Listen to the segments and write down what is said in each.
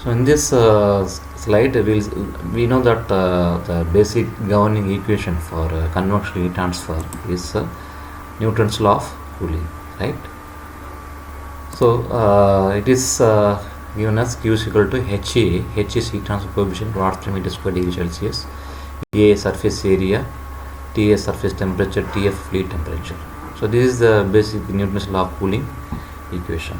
So in this slide, we know that the basic governing equation for convection heat transfer is Newton's law of cooling, right? So it is given as Q is equal to HA. H is heat transfer coefficient, watts per meter square degree Celsius. A surface area, T is surface temperature, Tf fluid temperature. So this is the basic Newton's law of cooling equation.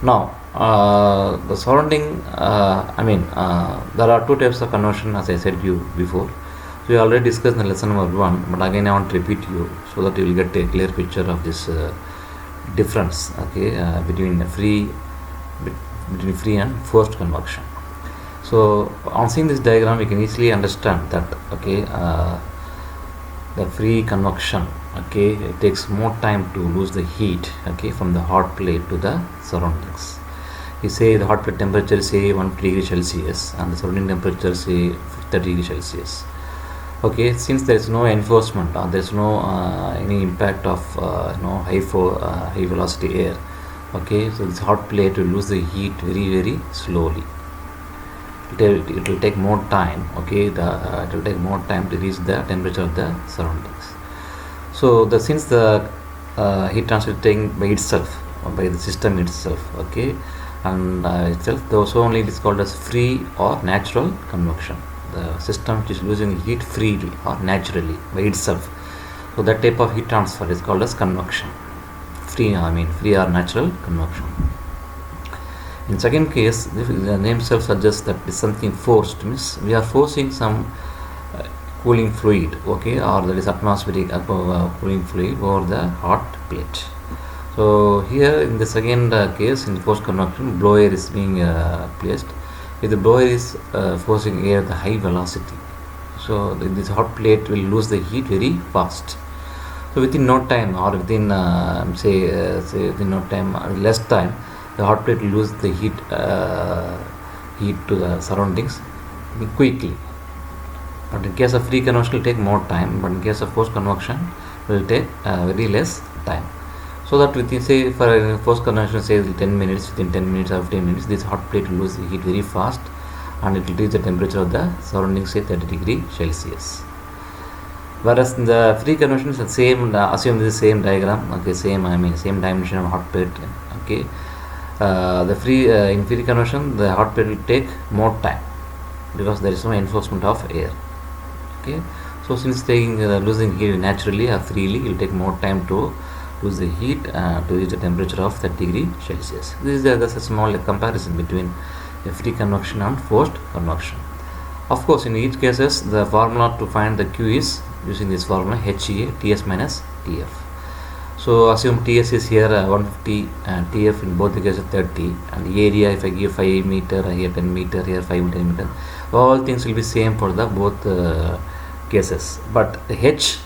Now the surrounding, there are two types of conversion, as I said you before. So we already discussed in lesson number 1, but again I want to repeat you so that you will get a clear picture of this difference, between free and forced convection. So on seeing this diagram, we can easily understand that the free convection, it takes more time to lose the heat from the hot plate to the surroundings. You say the hot plate temperature is say 150 degree Celsius and the surrounding temperature is say 30 degree Celsius. Since there is no enforcement or there is no any impact of high velocity air, so this hot plate will lose the heat very slowly. It will take more time. It will take more time to reach the temperature of the surroundings. So since the heat transfer is taken by itself, by the system itself, and itself, so only it is called as free or natural convection. The system which is losing heat freely or naturally by itself. So that type of heat transfer is called as convection. Free or natural convection. In second case, the name itself suggests that it's something forced, means we are forcing some cooling fluid, or that is atmospheric cooling fluid over the hot plate. So here in the second case, in forced convection, blower is being placed. If the blower is forcing air at a high velocity, so this hot plate will lose the heat very fast. So within no time, or within within no time, or less time, the hot plate will lose the heat to the surroundings quickly. But in case of free convection, it will take more time. But in case of forced convection, it will take very less time. So that within, say, for forced convection, say 10 minutes, within 10 minutes or 15 minutes, this hot plate will lose the heat very fast, and it will reach the temperature of the surrounding, say 30 degree Celsius. Whereas in the free convection is the same, assume this same diagram, same dimension of hot plate, the in free conversion, the hot plate will take more time because there is no enforcement of air. So since losing heat naturally or freely, it will take more time to lose the heat to reach the temperature of 30 degree Celsius. This is a small comparison between a free convection and forced convection. Of course, in each cases, the formula to find the Q is using this formula HA Ts minus Tf. So assume Ts is here 150 and Tf in both the cases 30, and the area, if I give 5 meter, here 10 meter, here 5 meter, all things will be same for the both cases, but the H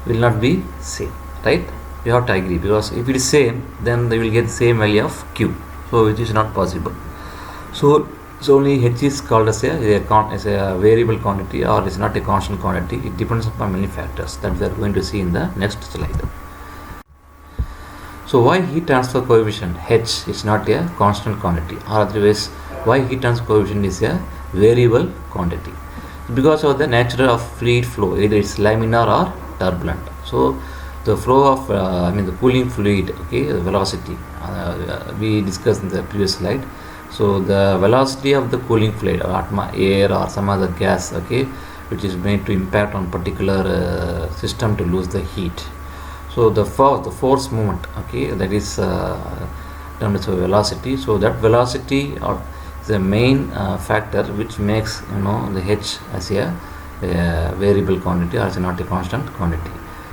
will not be same, right? You have to agree, because if it is same, then they will get the same value of Q, so it is not possible. So only H is called as a variable quantity, or is not a constant quantity. It depends upon many factors that we are going to see in the next slide. So why heat transfer coefficient H is not a constant quantity, or otherwise why heat transfer coefficient is a variable quantity? Because of the nature of fluid flow, either it's laminar or turbulent. So the flow of the cooling fluid, the velocity, we discussed in the previous slide. So the velocity of the cooling fluid, or air or some other gas, which is made to impact on particular system to lose the heat. So the force movement, that is termed as velocity. So that velocity or the main factor which makes the H as a variable quantity, or as not a constant quantity.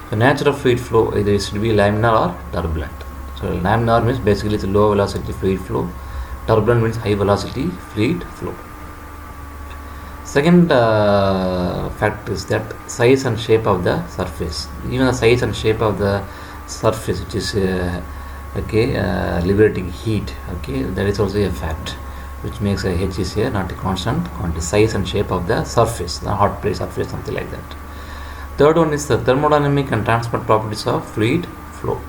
So nature of fluid flow, either it should be laminar or turbulent. So laminar means basically it's a low velocity fluid flow. Turbulent means high velocity fluid flow. Second fact is that size and shape of the surface. Even the size and shape of the surface, which is liberating heat, that is also a fact which makes a H is here not a constant quantity. Size and shape of the surface, the hot plate surface, something like that. Third one is the thermodynamic and transport properties of fluid flow.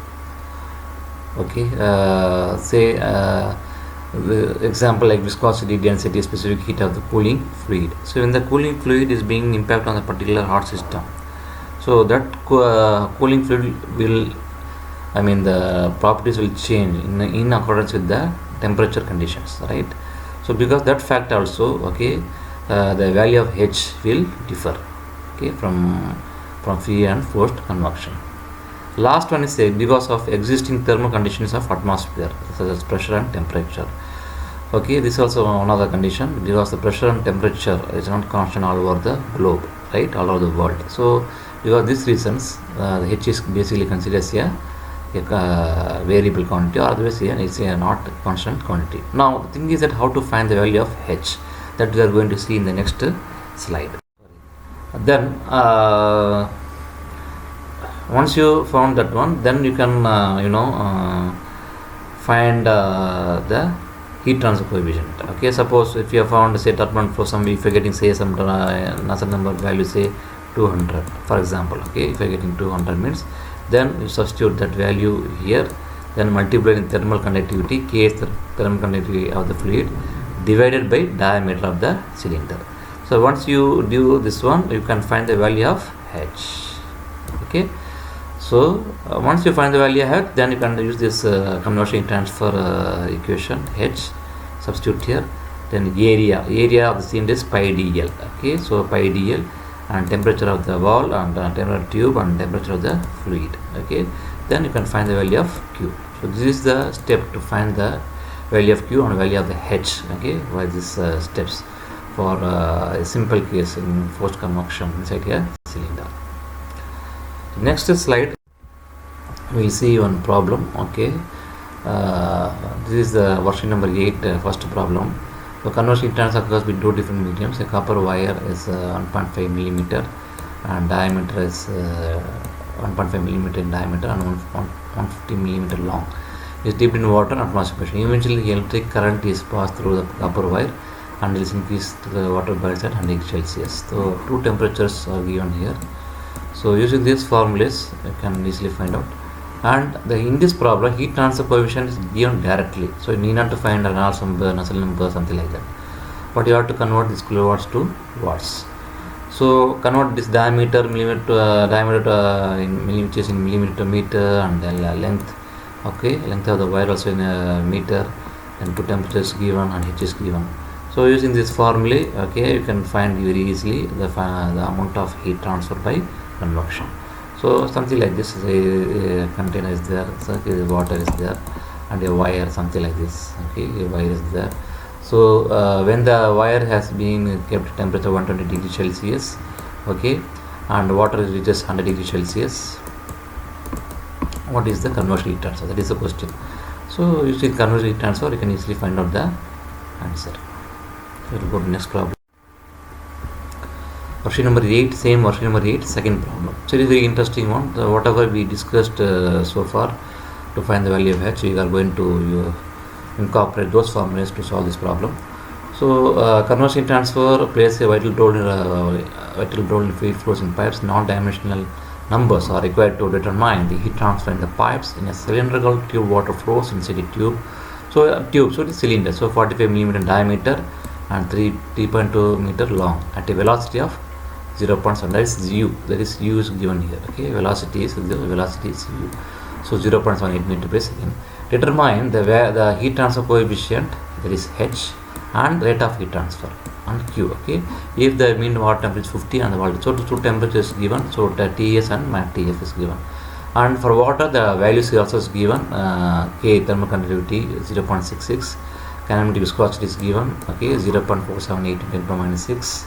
the example like viscosity, density, specific heat of the cooling fluid. So when the cooling fluid is being impact on a particular hot system, so that cooling fluid will, I mean the properties will change in accordance with the temperature conditions, right? So because that fact also, okay, the value of H will differ, okay, from free and forced convection. Last one is because of existing thermal conditions of atmosphere such as pressure and temperature. Okay, this is also one other condition because the pressure and temperature is not constant all over the globe, right, all over the world. So because these reasons, the H is basically considered as a variable quantity, or otherwise it's a not constant quantity. Now the thing is that how to find the value of H, that we are going to see in the next slide. Then once you found that one, then you can find the heat transfer coefficient. Okay, suppose if you have found, say, turbulent flow, some, if you are getting, say, some Nusselt number value, say 200 for example, okay, if you are getting 200 means, then you substitute that value here, then multiply in thermal conductivity, K is the thermal conductivity of the fluid, divided by diameter of the cylinder. So once you do this one, you can find the value of H. Okay, so once you find the value of H, then you can use this conversion transfer equation, H, substitute here, then area of the cylinder is pi dl. Okay, so pi dl, and temperature of the wall, and temperature of the tube, and temperature of the fluid. Okay, then you can find the value of Q. So this is the step to find the value of Q and value of the H. Okay, by these steps for a simple case in forced convection inside a cylinder. Next slide, we see one problem. Okay, this is the version number 8, first problem. So convection heat transfer occurs with two different mediums. A copper wire is 1.5 millimeter and diameter is 1.5 millimeter in diameter and 150 millimeter long. Is dipped in water and atmospheric pressure. Eventually, the electric current is passed through the copper wire and is increased to the water boils at 100 Celsius. So two temperatures are given here. So using these formulas, you can easily find out. And in this problem, heat transfer coefficient is given directly. So you need not to find Reynolds number, Nusselt number, something like that. But you have to convert this kilowatts to watts. So convert this diameter diameter in millimeter to meter, and then length. Okay, length of the wire also in a meter, and two temperatures given and H is given. So using this formula, okay, you can find very easily the amount of heat transfer by convection. So something like this, a container is there, so the water is there, and a wire, something like this. Okay, a wire is there. So when the wire has been kept temperature 120 degrees Celsius, okay, and water reaches 100 degrees Celsius, what is the conversion heat transfer? That is the question. So using conversion heat transfer, you can easily find out the answer. So we'll go to the next problem. Version number 8, same version number 8, second problem. So it is very interesting one. Whatever we discussed so far to find the value of H, we are going to incorporate those formulas to solve this problem. So convection transfer plays a vital role in fluid flows in pipes. Non-dimensional numbers are required to determine the heat transfer in the pipes. In a cylindrical tube, water flows inside a tube. So it is cylinder. So 45 millimeter diameter and 3.2 meter long at a velocity of 0.7. That is u. That is u is given here. Okay, velocity is u. So 0.78 meter per second. Determine the heat transfer coefficient, that is H, and rate of heat transfer, and Q. Okay, if the mean water temperature is 50 and the water, so two temperatures given, so the TS and TF is given. And for water, the values also is given. K, thermal conductivity 0.66, kinematic viscosity is given. Okay, 0.478 10 to minus 6,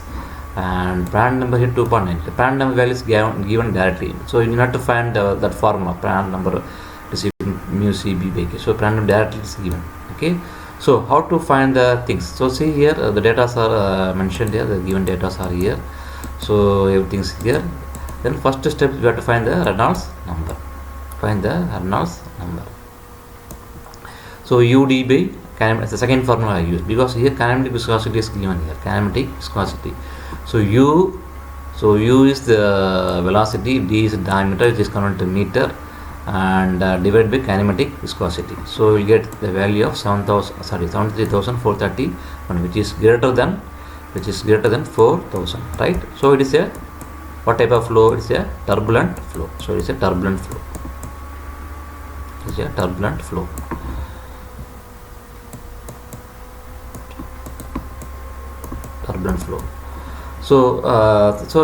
and Prandtl number here 2.9. The Prandtl number value is given directly. So you need not to find that formula, Prandtl number receiving mu c b by k. So Prandtl number directly is given. Okay. So how to find the things? So see here, the data are mentioned here. The given data are here. So everything is here. Then first step, we have to find the Reynolds number. Find the Reynolds number. So UD by kinematic, the second formula I use, because here kinematic viscosity is given here. Kinematic viscosity. So U is the velocity, D is the diameter, it is converted to meter, and divided by kinematic viscosity. So we'll get the value of 73,430, which is greater than 4,000, right? So it is a what type of flow? It's a turbulent flow. So it's a turbulent flow. It's a turbulent flow. Turbulent flow. So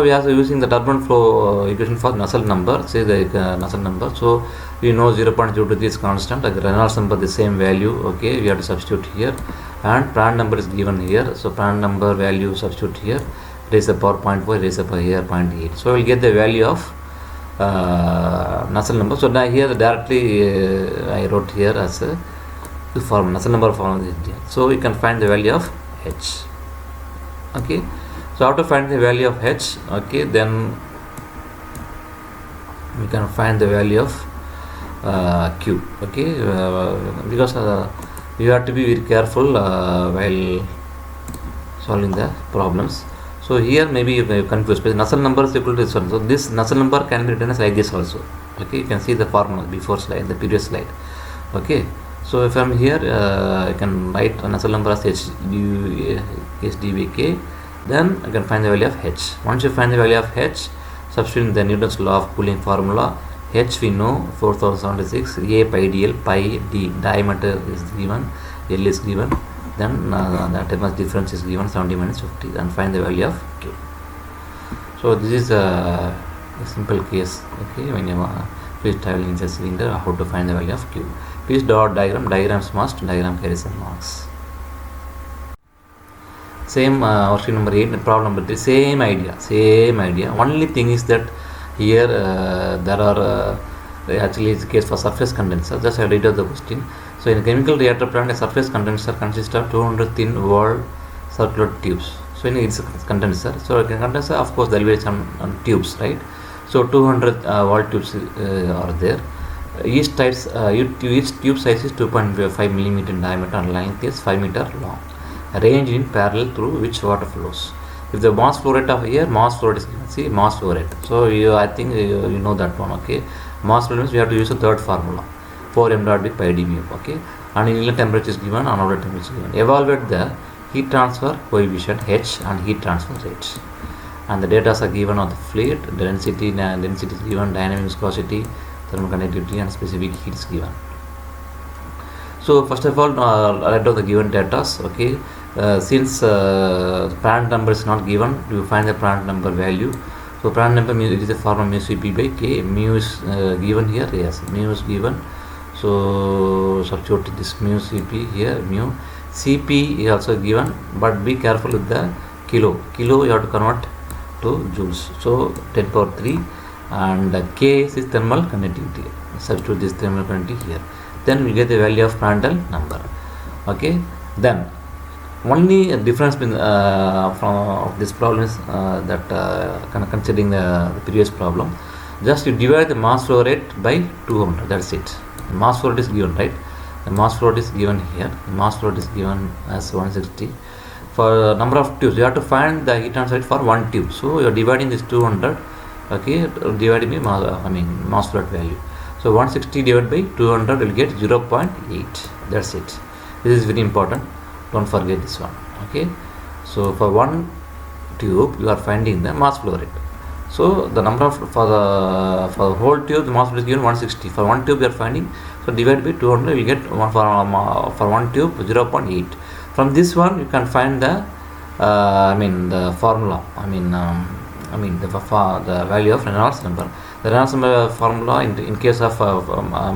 we are using the turbulent flow equation for Nusselt number. Say the Nusselt number. So we know 0.02 is constant. Like Reynolds number, the same value. Okay, we have to substitute here, and Prandtl number is given here. So Prandtl number value substitute here. Raise the power 0.4, raise the power here 0.8. So we'll get the value of Nusselt number. So now here directly I wrote here as a form Nusselt number form. So we can find the value of H. Okay. So how to find the value of H? Okay, then we can find the value of Q. Okay, because you have to be very careful while solving the problems. So here maybe you may confuse, but Nusselt number is equal to this one. So this Nusselt number can be written as like this also. Okay, you can see the formula before slide, the previous slide. Okay, so if I'm here, I can write a Nusselt number as H d by K. Then I can find the value of H. Once you find the value of H, substituting the Newton's law of cooling formula, H we know 4076, A pi dl, pi d diameter is given, L is given, then the temperature difference is given 70 minus 50, and find the value of Q. So this is a simple case. Okay, when you please traveling in the cylinder, how to find the value of Q. Please draw diagram. Diagrams must. Diagram carries some marks. Same worksheet number 8, problem number 3, same idea. Only thing is that here there are actually it's a case for surface condenser. Just I read out the question. So in a chemical reactor plant, a surface condenser consists of 200 thin walled circular tubes. So in it's a condenser. So a condenser, of course, there will be some tubes, right? So 200 wall tubes are there. Each tube size is 2.5 millimeter in diameter and length is 5 meter long. Arranged in parallel through which water flows. If the mass flow rate of here, mass flow rate is given. See, mass flow rate. So I think you know that one. Okay, mass flow means we have to use the third formula, 4m dot by pi d mu. Okay, and inlet temperature is given, and outlet temperature is given. Evaluate the heat transfer coefficient H and heat transfer rate. And the data are given on the fluid. Density is given, dynamic viscosity, thermal conductivity, and specific heat is given. So first of all, write down the given data. Okay, since Prandtl number is not given, you find the Prandtl number value. So Prandtl number it is a formula mu Cp by K. Mu is given here. Yes, mu is given. So substitute this mu Cp here. Mu Cp is also given, but be careful with the kilo. Kilo you have to convert to joules. So 10 power 3, and K is thermal conductivity. Substitute this thermal conductivity here. Then we get the value of Prandtl number. Okay, then only difference from this problem is that kind of considering the previous problem, just you divide the mass flow rate by 200. That's it. The mass flow rate is given, right? The mass flow rate is given here. The mass flow rate is given as 160. For number of tubes, you have to find the heat transfer rate for one tube. So you are dividing this 200. Okay, dividing by mass flow rate value. So 160 divided by 200 will get 0.8. That's it. This is very important. Don't forget this one. Okay. So for one tube, you are finding the mass flow rate. So the number of for the whole tube, the mass flow is given 160. For one tube, you are finding. So divided by 200, we get one for one tube 0.8. From this one, you can find the the formula. The value of Reynolds number. The Reynolds number formula in case of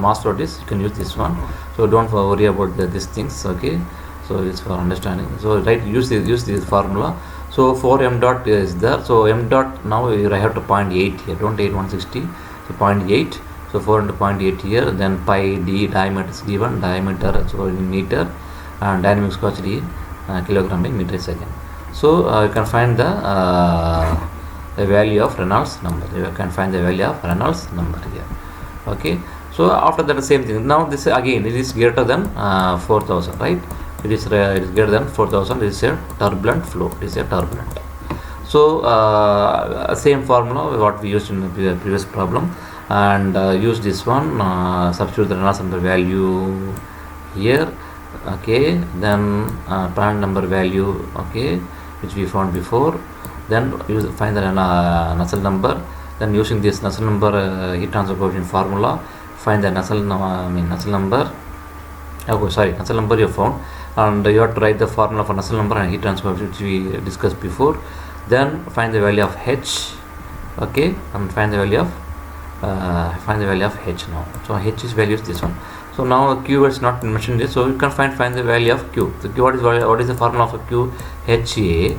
mass flow is, you can use this one. So don't worry about these things. Okay, so it's for understanding. So use this formula. So 4m dot is there. So m dot now I have to 0.8 here. Don't 160. So 0.8. So 4 into 0.8 here. Then pi d diameter is given. Diameter so in meter, and dynamic viscosity kilogram by meter second. So you can find the value of Reynolds number. You can find the value of Reynolds number here. Okay, so after that, the same thing. Now this again, it is greater than 4000, right? It is greater than 4000. It is a turbulent flow. It is a turbulent. So same formula what we used in the previous problem, and use this one, substitute the Reynolds number value here, okay, then Prandtl number value, okay, which we found before, then find the Nusselt number, then using this Nusselt number heat transfer coefficient formula, find the Nusselt number, oh sorry, Nusselt number you found, and you have to write the formula for Nusselt number and heat transfer coefficient which we discussed before, then find the value of H, okay, and find the value of H now. So H's value is this one. So now Q is not mentioned this, so you can find the value of Q. So Q, what is the formula for Q? HA,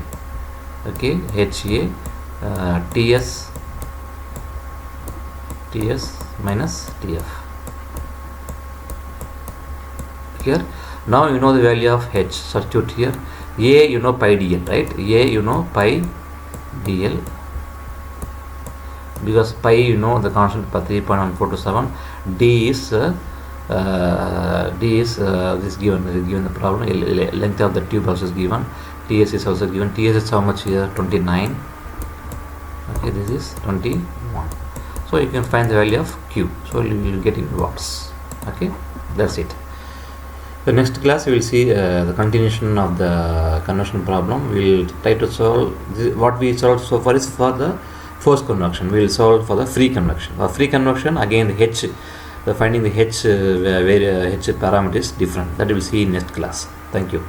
okay, HA TS minus TF. Here now you know the value of H, substitute here. A you know pi dl, right? A you know pi dl, because pi you know the constant for 3.1427. D is this given the problem. Length of the tube also is given. TS is also given. TS is how much here? 29. Okay, this is 21. So you can find the value of Q. So you will get in watts. Okay, that's it. The next class we will see the continuation of the convection problem. We will try to solve this. What we solved so far is for the forced convection. We will solve for the free convection. For free convection, again the H, finding the H H parameter is different. That we will see in next class. Thank you.